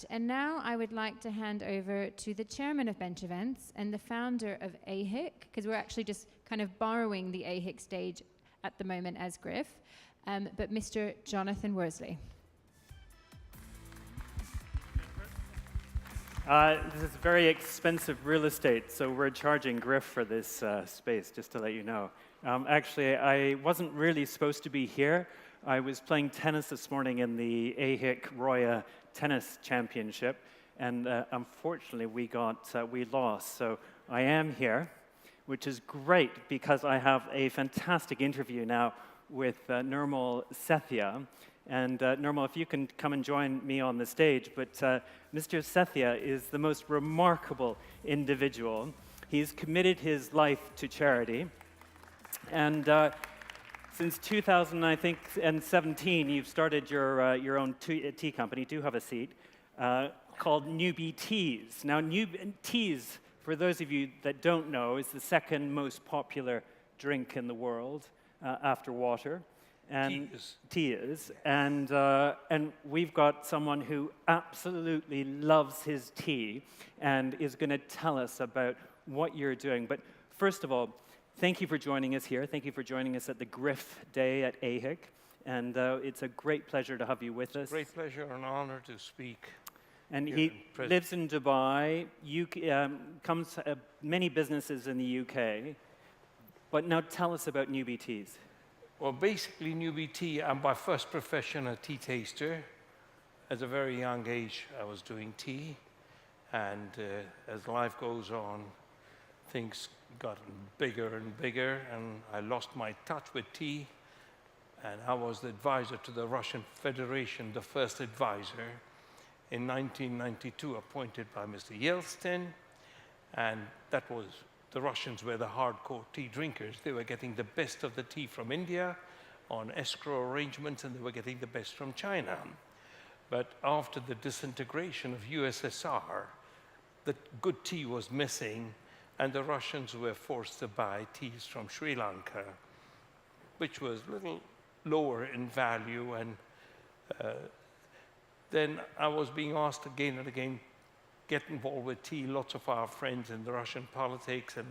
And now I would like to hand over to the chairman of Bench Events and the founder of AHIC, because we're actually just kind of borrowing the AHIC stage at the moment as Griff, but Mr. Jonathan Worsley. This is very expensive real estate, so we're charging Griff for this space, just to let you know. Actually, I wasn't really supposed to be here. I was playing tennis this morning in the AHIC Roya Tennis Championship, and unfortunately we lost. So I am here, which is great because I have a fantastic interview now with Nirmal Sethia. And Nirmal, if you can come and join me on the stage, but Mr. Sethia is the most remarkable individual. He's committed his life to charity, and since 2017, you've started your own tea company. Do have a seat, called Newby Teas. Now, Newby Teas, for those of you that don't know, is the second most popular drink in the world after water. And teas. And we've got someone who absolutely loves his tea and is going to tell us about what you're doing. But first of all, thank you for joining us here. Thank you for joining us at the Griff Day at AHIC. And it's a great pleasure to have you with us. Great pleasure and honor to speak. And he lives in Dubai, comes many businesses in the UK. But now tell us about Newby Teas. Well, basically, Newby Tea, I'm by first profession a tea taster. At a very young age, I was doing tea. And as life goes on, things got bigger and bigger, and I lost my touch with tea. And I was the advisor to the Russian Federation, the first advisor, in 1992, appointed by Mr. Yeltsin. And that was, the Russians were the hardcore tea drinkers. They were getting the best of the tea from India on escrow arrangements, and they were getting the best from China. But after the disintegration of USSR, the good tea was missing, and the Russians were forced to buy teas from Sri Lanka, which was a little lower in value. And then I was being asked again and again, get involved with tea. Lots of our friends in the Russian politics, and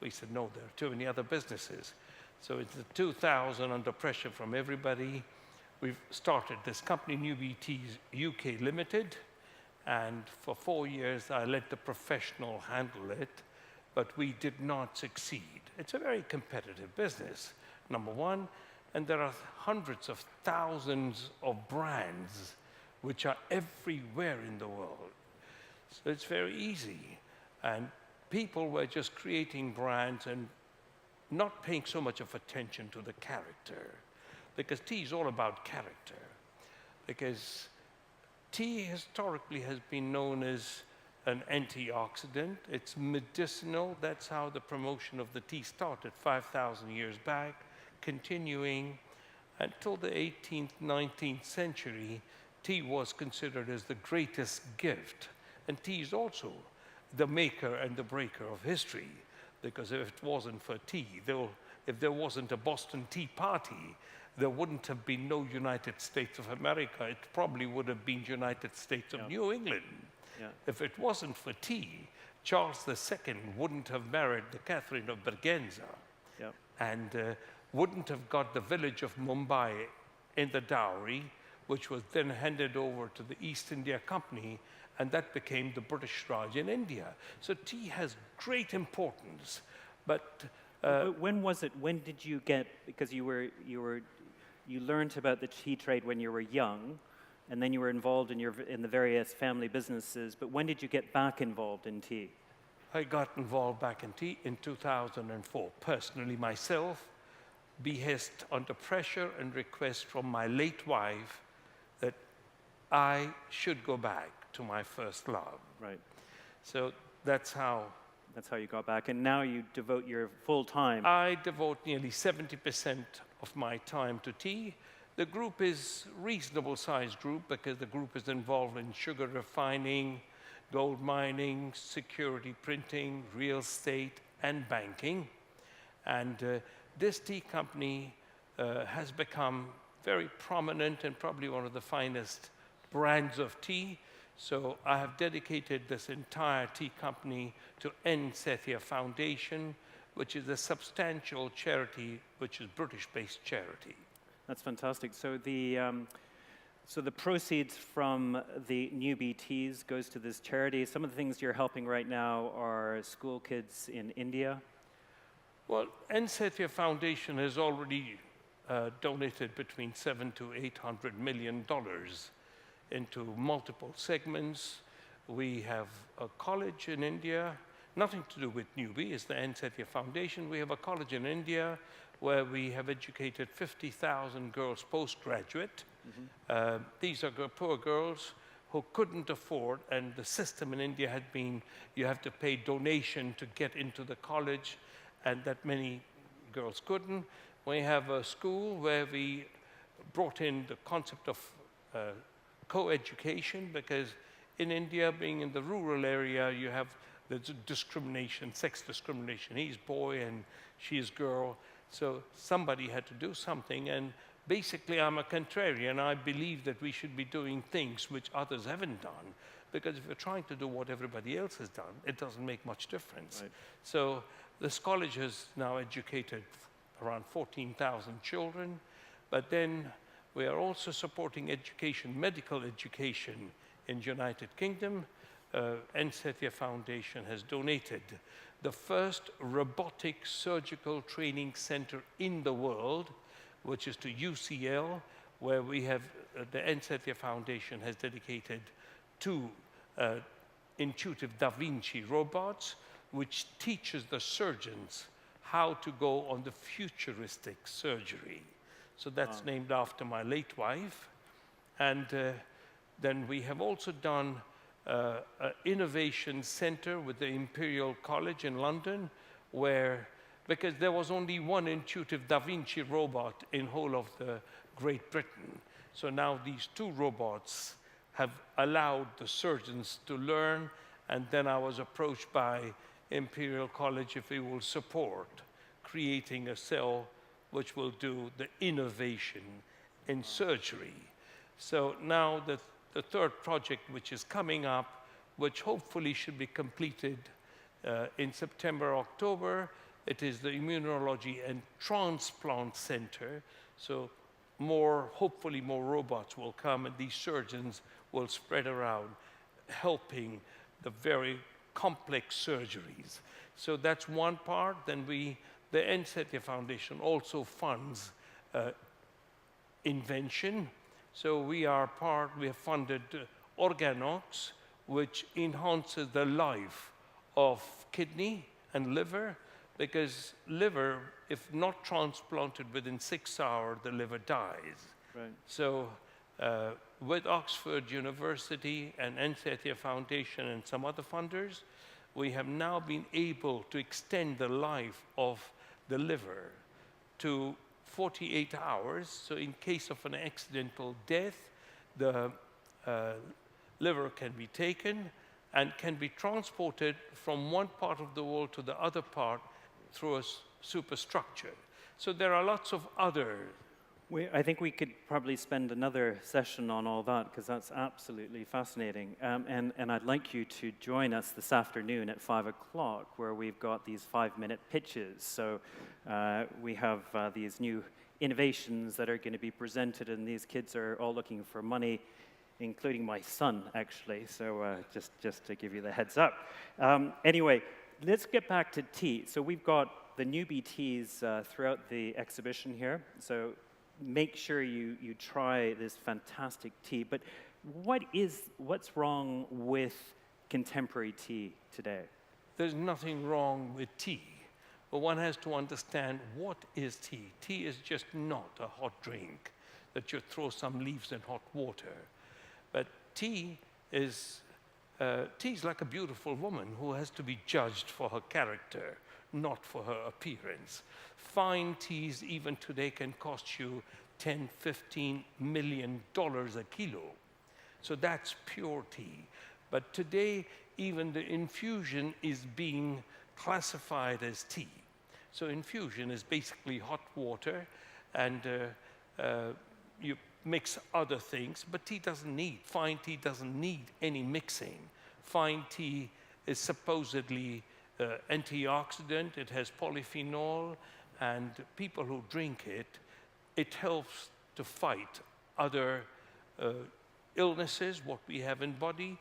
we said, no, there are too many other businesses. So in 2000, under pressure from everybody, we've started this company, Newby Teas UK Limited, and for 4 years, I let the professional handle it, but we did not succeed. It's a very competitive business, number one, and there are hundreds of thousands of brands which are everywhere in the world. So it's very easy. And people were just creating brands and not paying so much of attention to the character. Because tea is all about character. Because tea historically has been known as an antioxidant. It's medicinal. That's how the promotion of the tea started 5,000 years back, continuing until the 18th, 19th century. Tea was considered as the greatest gift. And tea is also the maker and the breaker of history, because if it wasn't for tea, if there wasn't a Boston Tea Party, there wouldn't have been no United States of America. It probably would have been United States of New England. Yeah. If it wasn't for tea, Charles II wouldn't have married the Catherine of Bergenza, and wouldn't have got the village of Mumbai in the dowry, which was then handed over to the East India Company, and that became the British Raj in India. So tea has great importance, but when was it? When did you get? Because you learned about the tea trade when you were young, and then you were involved in the various family businesses. But when did you get back involved in tea? I got involved back in tea in 2004. Personally, myself, behest under pressure and request from my late wife that I should go back to my first love. Right. So that's how you got back, and now you devote your full time. I devote nearly 70% of my time to tea. The group is a reasonable sized group because the group is involved in sugar refining, gold mining, security printing, real estate, and banking. And this tea company has become very prominent and probably one of the finest brands of tea. So I have dedicated this entire tea company to N. Sethia Foundation, which is a substantial charity, which is British-based charity. That's fantastic. So the proceeds from the Newby Teas goes to this charity. Some of the things you're helping right now are school kids in India. Well, N. Sethia Foundation has already donated between $700 to $800 million into multiple segments. We have a college in India, nothing to do with Newby, it's the N. Sethia Foundation. We have a college in India where we have educated 50,000 girls postgraduate. These are poor girls who couldn't afford, and the system in India had been, you have to pay donation to get into the college, and that many girls couldn't. We have a school where we brought in the concept of co-education, because in India, being in the rural area, you have the discrimination, sex discrimination. He's boy and she's girl. So somebody had to do something, and basically I'm a contrarian. I believe that we should be doing things which others haven't done, because if you're trying to do what everybody else has done, it doesn't make much difference. Right. So this college has now educated around 14,000 children, but then we are also supporting education, medical education in the United Kingdom. N. Sethia Foundation has donated the first robotic surgical training center in the world, which is to UCL, where we have, the N. Sethia Foundation has dedicated 2 intuitive Da Vinci robots, which teaches the surgeons how to go on the futuristic surgery. So that's named after my late wife. And then we have also done an innovation center with the Imperial College in London, where, because there was only one intuitive Da Vinci robot in whole of the Great Britain. So now these 2 robots have allowed the surgeons to learn, and then I was approached by Imperial College if we will support creating a cell which will do the innovation in surgery. So now the 3rd project which is coming up, which hopefully should be completed in September, October, it is the Immunology and Transplant Center. So hopefully more robots will come, and these surgeons will spread around helping the very complex surgeries. So that's one part. Then the N. Sethia Foundation also funds invention. So we have funded Organox, which enhances the life of kidney and liver, because liver, if not transplanted within 6 hours, the liver dies. Right. So with Oxford University and N. Sethia Foundation and some other funders, we have now been able to extend the life of the liver to 48 hours. So in case of an accidental death, the liver can be taken and can be transported from one part of the world to the other part through a superstructure. So there are lots of other. I think we could probably spend another session on all that, because that's absolutely fascinating. And I'd like you to join us this afternoon at 5 o'clock, where we've got these 5-minute pitches. So we have these new innovations that are going to be presented, and these kids are all looking for money, including my son, actually. So just to give you the heads up. Anyway, let's get back to tea. So we've got the Newby Teas throughout the exhibition here. So make sure you try this fantastic tea. But what's wrong with contemporary tea today? There's nothing wrong with tea, but one has to understand what is tea. Tea is just not a hot drink that you throw some leaves in hot water. But tea is like a beautiful woman who has to be judged for her character, not for her appearance. Fine teas even today can cost you $10, $15 million a kilo. So that's pure tea. But today, even the infusion is being classified as tea. So infusion is basically hot water, and you mix other things, but fine tea doesn't need any mixing. Fine tea is supposedly antioxidant, it has polyphenol, and people who drink it, it helps to fight other illnesses, what we have in body.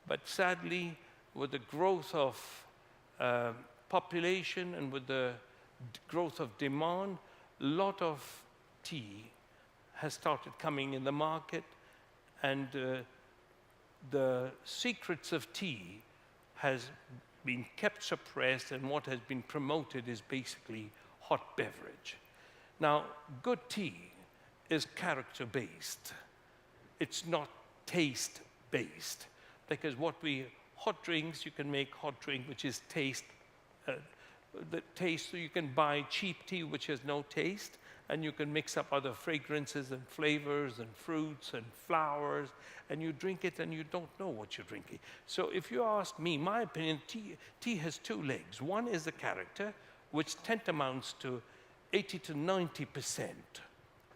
But sadly, with the growth of population and with the growth of demand, a lot of tea has started coming in the market, and the secrets of tea has been kept suppressed, and what has been promoted is basically hot beverage. Now, good tea is character-based. It's not taste-based, because hot drinks, you can make hot drink which is taste, so you can buy cheap tea which has no taste, and you can mix up other fragrances and flavors and fruits and flowers, and you drink it and you don't know what you're drinking. So if you ask me, my opinion, tea has two legs. One is the character, which tantamounts to 80 to 90%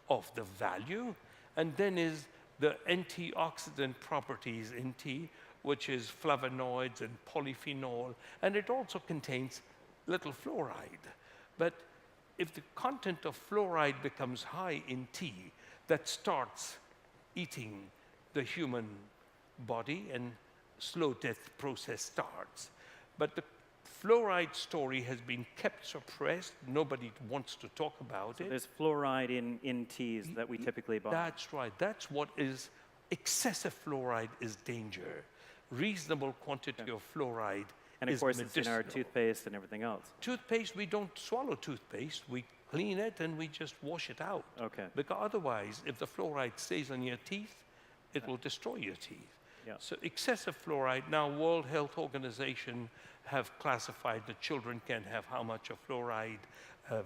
of the value, and then is the antioxidant properties in tea, which is flavonoids and polyphenol, and it also contains little fluoride. But if the content of fluoride becomes high in tea, that starts eating the human body and slow death process starts. But the fluoride story has been kept suppressed. Nobody wants to talk about it. There's fluoride in teas that we typically buy. That's right. That's what is excessive fluoride is danger. Reasonable quantity of fluoride And of is course, medicinal. it's in our toothpaste and everything else. Toothpaste, we don't swallow toothpaste. We clean it and we just wash it out. Okay. Because otherwise, if the fluoride stays on your teeth, it will destroy your teeth. Yeah. So excessive fluoride, now World Health Organization have classified that children can have how much of fluoride,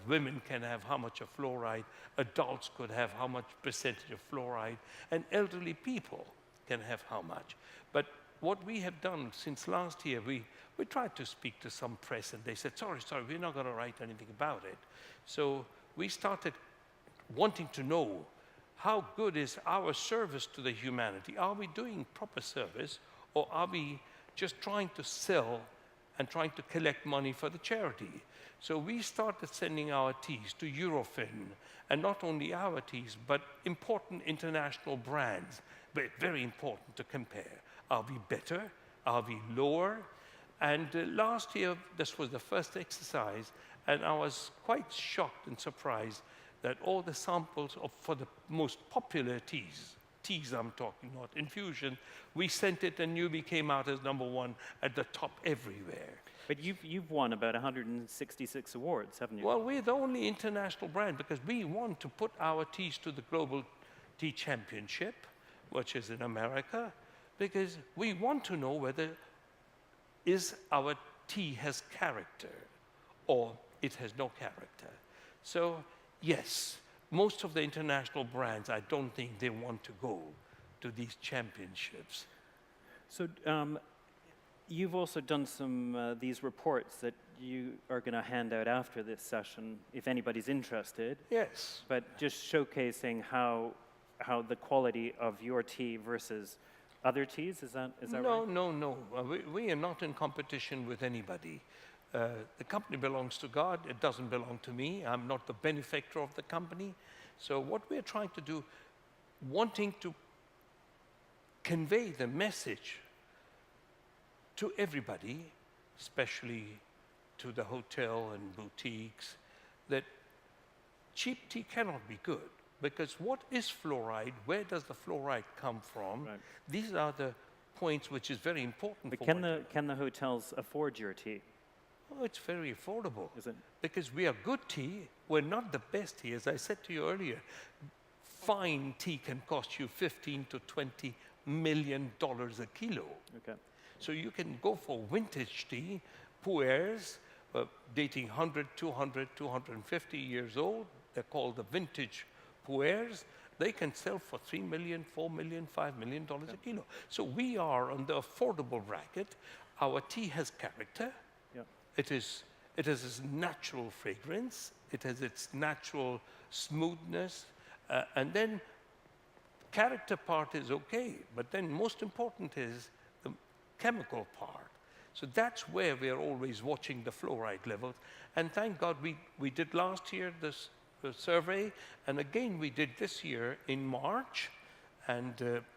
women can have how much of fluoride, adults could have how much percentage of fluoride, and elderly people can have how much. But what we have done since last year, we tried to speak to some press, and they said, sorry, we're not going to write anything about it. So we started wanting to know how good is our service to the humanity. Are we doing proper service, or are we just trying to sell and trying to collect money for the charity? So we started sending our teas to Eurofin, and not only our teas, but important international brands, but very important to compare. Are we better? Are we lower? And last year, this was the first exercise, and I was quite shocked and surprised that all the samples for the most popular teas I'm talking, not infusion, we sent it, and Newby came out as #1 at the top everywhere. But you've won about 166 awards, haven't you? Well, we're the only international brand because we want to put our teas to the Global Tea Championship, which is in America, because we want to know whether our tea has character or it has no character. So, yes, most of the international brands, I don't think they want to go to these championships. So you've also done some these reports that you are going to hand out after this session, if anybody's interested. Yes. But just showcasing how the quality of your tea versus other teas, is that right? No. We are not in competition with anybody. The company belongs to God. It doesn't belong to me. I'm not the benefactor of the company. So what we're trying to do, wanting to convey the message to everybody, especially to the hotel and boutiques, that cheap tea cannot be good. Because what is fluoride? Where does the fluoride come from? Right. These are the points which is very important. But for can the hotels afford your tea? Oh, it's very affordable. Is it? Because we are good tea. We're not the best tea. As I said to you earlier, fine tea can cost you $15 to $20 million a kilo. Okay. So you can go for vintage tea, pu'ers, dating 100, 200, 250 years old. They're called the vintage pu'ers. They can sell for $3 million, $4 million, $5 million a kilo. So we are on the affordable bracket. Our tea has character. Yeah. It has its natural fragrance. It has its natural smoothness. And then character part is okay, but then most important is the chemical part. So that's where we're always watching the fluoride levels. And thank God we did last year this survey, and again we did this year in March, and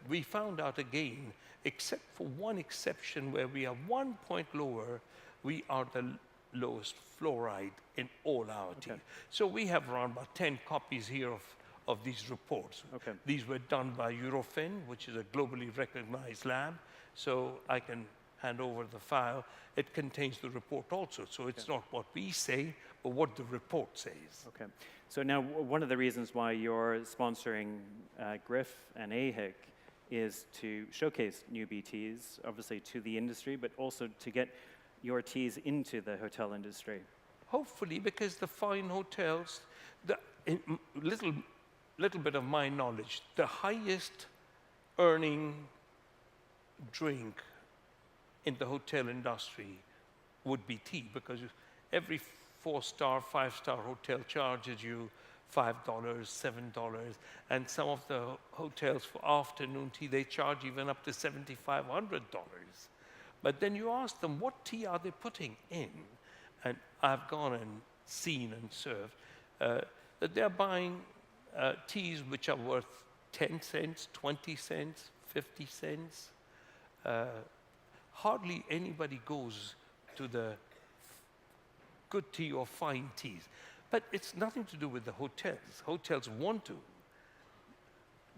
we found out again, except for one exception where we are 1 point lower, we are the lowest fluoride in all our tea. So we have around about 10 copies here of these reports. Okay. These were done by Eurofin, which is a globally recognized lab. So I can hand over the file. It contains the report also. So it's not what we say, but what the report says. Okay. So now one of the reasons why you're sponsoring GRIF and AHIC is to showcase Newby Teas, obviously to the industry, but also to get your teas into the hotel industry. Hopefully, because the fine hotels, little bit of my knowledge, the highest earning drink in the hotel industry would be tea, because every 4-star, 5-star hotel charges you $5, $7, and some of the hotels for afternoon tea, they charge even up to $7,500. But then you ask them, what tea are they putting in? And I've gone and seen and served that they're buying teas which are worth 10 cents, 20 cents, 50 cents. Hardly anybody goes to the good tea or fine teas. But it's nothing to do with the hotels. Hotels want to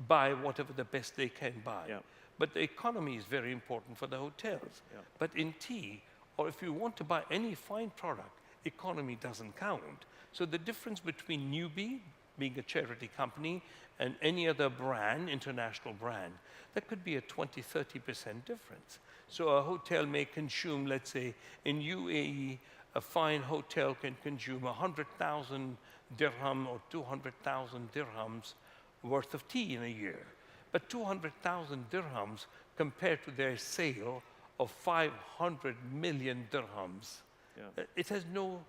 buy whatever the best they can buy. Yeah. But the economy is very important for the hotels. Yeah. But in tea, or if you want to buy any fine product, economy doesn't count. So the difference between Newby, being a charity company, and any other brand, international brand, that could be a 20, 30% difference. So a hotel may consume, let's say, in UAE, a fine hotel can consume 100,000 dirham or 200,000 dirhams worth of tea in a year. But 200,000 dirhams compared to their sale of 500 million dirhams, it has no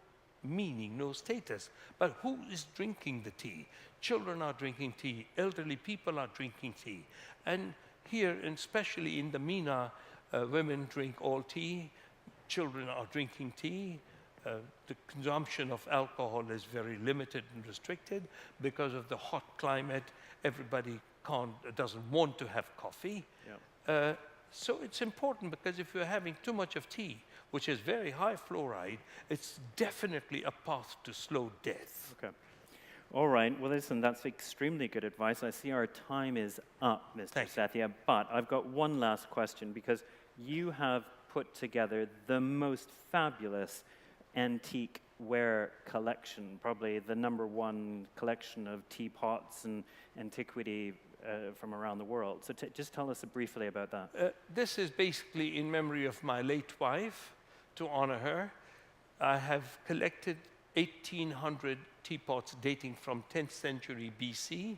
meaning, no status. But who is drinking the tea? Children are drinking tea, elderly people are drinking tea. And here, and especially in the MENA, women drink all tea, children are drinking tea. The consumption of alcohol is very limited and restricted because of the hot climate. Everybody doesn't want to have coffee. Yeah. So it's important, because if you're having too much of tea, which is very high fluoride, it's definitely a path to slow death. Okay. All right. Well, listen, that's extremely good advice. I see our time is up, Mr. Sethia, but I've got one last question, because you have put together the most fabulous antique ware collection, probably the #1 collection of teapots and antiquity from around the world. So just tell us briefly about that. This is basically in memory of my late wife, to honor her. I have collected 1,800 teapots dating from 10th century BC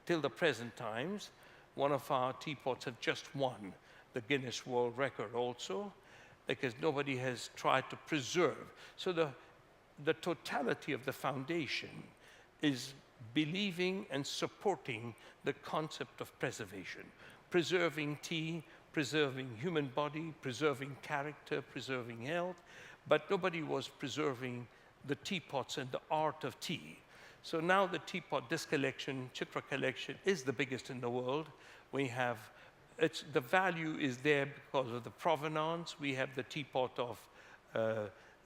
till the present times. One of our teapots have just won the Guinness World Record also, because nobody has tried to preserve. So the totality of the foundation is believing and supporting the concept of preservation. Preserving tea, preserving human body, preserving character, preserving health, but nobody was preserving the teapots and the art of tea. So now the teapot, this collection, Chitra collection, is the biggest in the world. We have, the value is there because of the provenance. We have the teapot of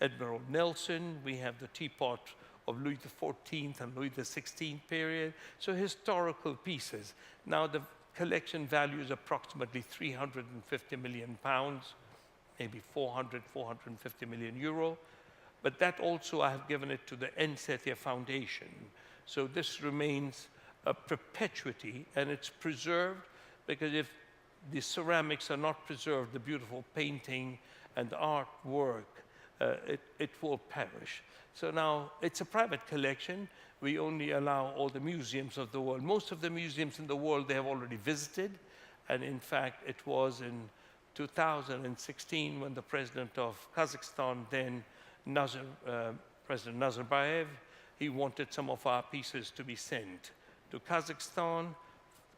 Admiral Nelson. We have the teapot of Louis XIV and Louis XVI period. So historical pieces. Now the collection value is approximately 350 million pounds, maybe 450 million euro. But that also, I have given it to the N. Sethia Foundation. So this remains a perpetuity, and it's preserved, because if the ceramics are not preserved, the beautiful painting and artwork, it will perish. So now it's a private collection. We only allow all the museums of the world. Most of the museums in the world they have already visited. And in fact, it was in 2016 when the president of Kazakhstan, then President Nazarbayev, he wanted some of our pieces to be sent to Kazakhstan.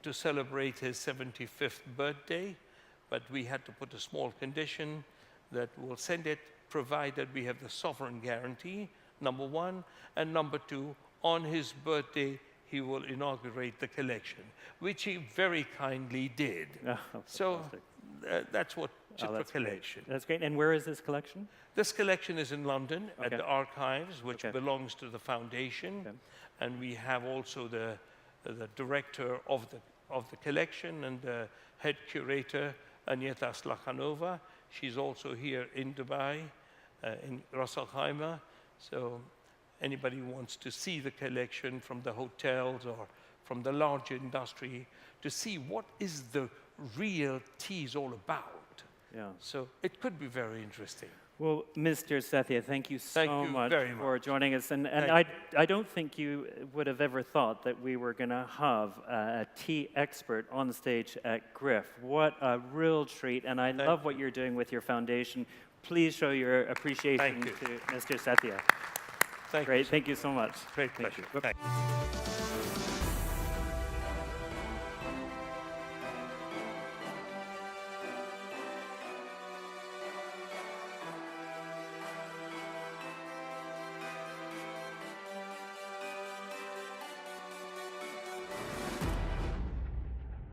to celebrate his 75th birthday, but we had to put a small condition that we'll send it provided we have the sovereign guarantee, number one, and number two, on his birthday, he will inaugurate the collection, which he very kindly did. Oh, So fantastic. that's what took the That's great. collection. That's great. And where is this collection? This collection is in London at Okay. the Archives, which Okay. belongs to the foundation. Okay. And we have also the director of the collection and the head curator, Anieta Slakhanova. She's also here in Dubai, in Ras Al Khaimah. So anybody who wants to see the collection from the hotels or from the large industry to see what is the real teas all about. Yeah. So it could be very interesting. Well, Mr. Sethia, thank you so Thank you much very for much. joining us. And Thank I don't think you would have ever thought that we were going to have a tea expert on stage at Griff. What a real treat. And I love what you're doing with your foundation. Please show your appreciation Thank you. to Mr. Sethia. Thank Great. you. Thank you so much. Great Thank pleasure. you. Thank you.